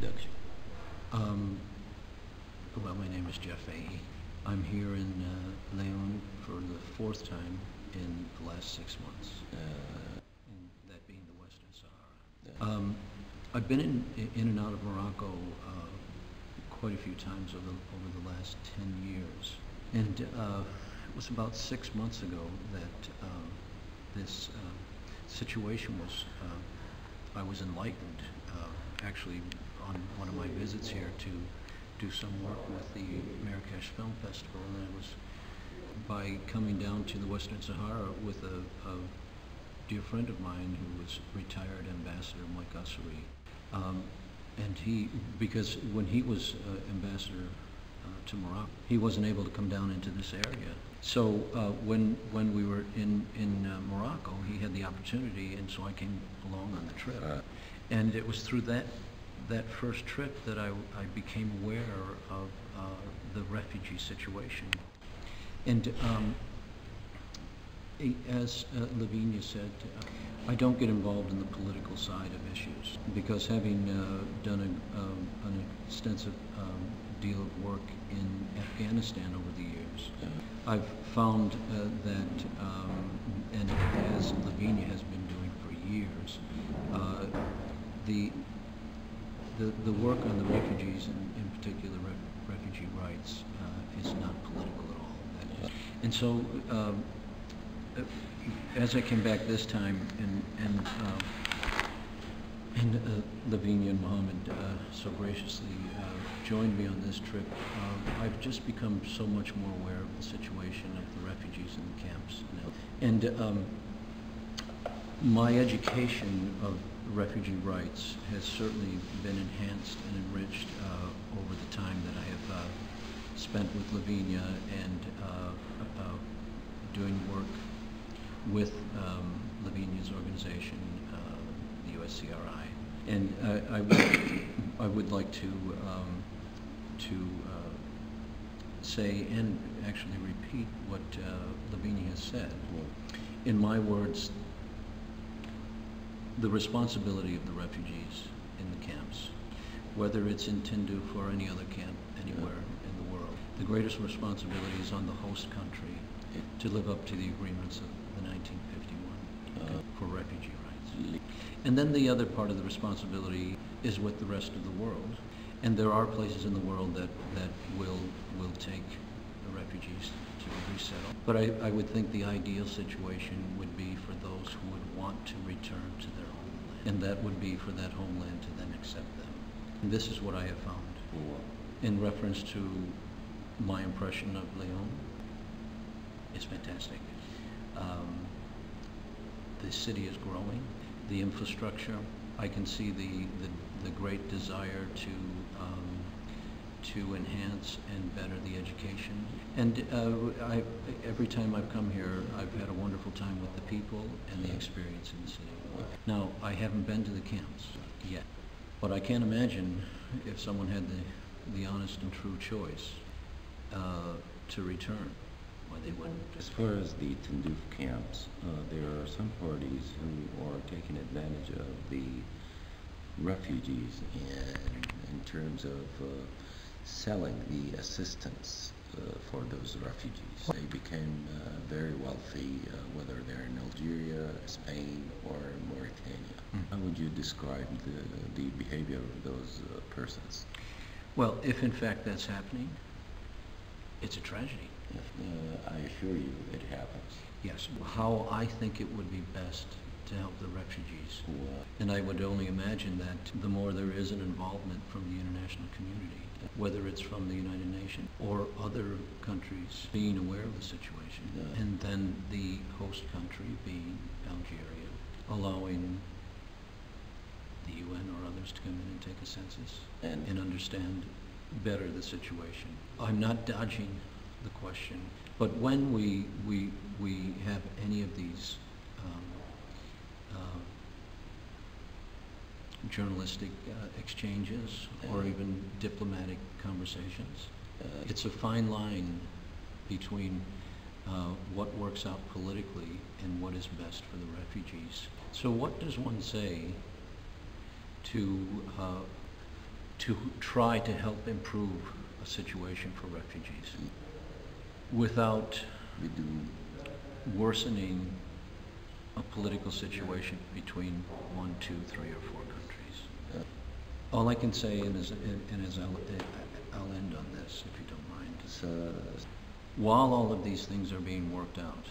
introduction. Well, my name is Jeff Fahey. I'm here in Leon for the fourth time in the last 6 months, and that being the Western Sahara. I've been in and out of Morocco quite a few times over the last 10 years, and it was about 6 months ago that this situation was, I was enlightened, actually on one of my visits here to do some work with the Marrakesh Film Festival, and I was, by coming down to the Western Sahara with a dear friend of mine who was retired Ambassador Mike Ussery, and he, because when he was ambassador to Morocco, he wasn't able to come down into this area. So when we were in Morocco, he had the opportunity, and so I came along on the trip. And it was through that first trip that I became aware of the refugee situation. And as Lavinia said, I don't get involved in the political side of issues, because having done an extensive deal of work in Afghanistan over the years, I've found that, and as Lavinia has been doing for years, the work on the refugees, in particular refugee rights, is not political at all. And so, as I came back this time, and Lavinia and Mohammed so graciously joined me on this trip, I've just become so much more aware of the situation of the refugees in the camps now. And my education of refugee rights has certainly been enhanced and enriched over the time that I have spent with Lavinia and doing work with Lavinia's organization, the USCRI. And I would like to say and actually repeat what Lavinia has said. In my words, the responsibility of the refugees in the camps, whether it's in Tindouf or any other camp anywhere in the world, the greatest responsibility is on the host country to live up to the agreements of the 1951 for refugee rights. And then the other part of the responsibility is with the rest of the world. And there are places in the world that will take the refugees to resettle. But I would think the ideal situation would be for those who would want to return to their homeland. And that would be for that homeland to then accept them. And this is what I have found. In reference to my impression of Leon, it's fantastic. The city is growing. The infrastructure, I can see the great desire to enhance and better the education. And every time I've come here, I've had a wonderful time with the people and the experience in the city. Now, I haven't been to the camps yet, but I can't imagine if someone had the honest and true choice to return, why they wouldn't. As far as the Tindouf camps, there are some parties who are taking advantage of the refugees in terms of selling the assistance for those refugees. They became very wealthy, whether they're in Algeria, Spain, or Mauritania. How would you describe the behavior of those persons? Well, if in fact that's happening, it's a tragedy. I assure you it happens. Yes. How I think it would be best to help the refugees. And I would only imagine that the more there is an involvement from the international community, whether it's from the United Nations or other countries being aware of the situation, and then the host country being Algeria, allowing the UN or others to come in and take a census and understand better the situation. I'm not dodging the question, but when we have any of these journalistic exchanges or even diplomatic conversations, it's a fine line between what works out politically and what is best for the refugees. So what does one say to to try to help improve a situation for refugees without We do. worsening a political situation between 1, 2, 3, or 4 countries. All I can say, I'll end on this, if you don't mind. While all of these things are being worked out,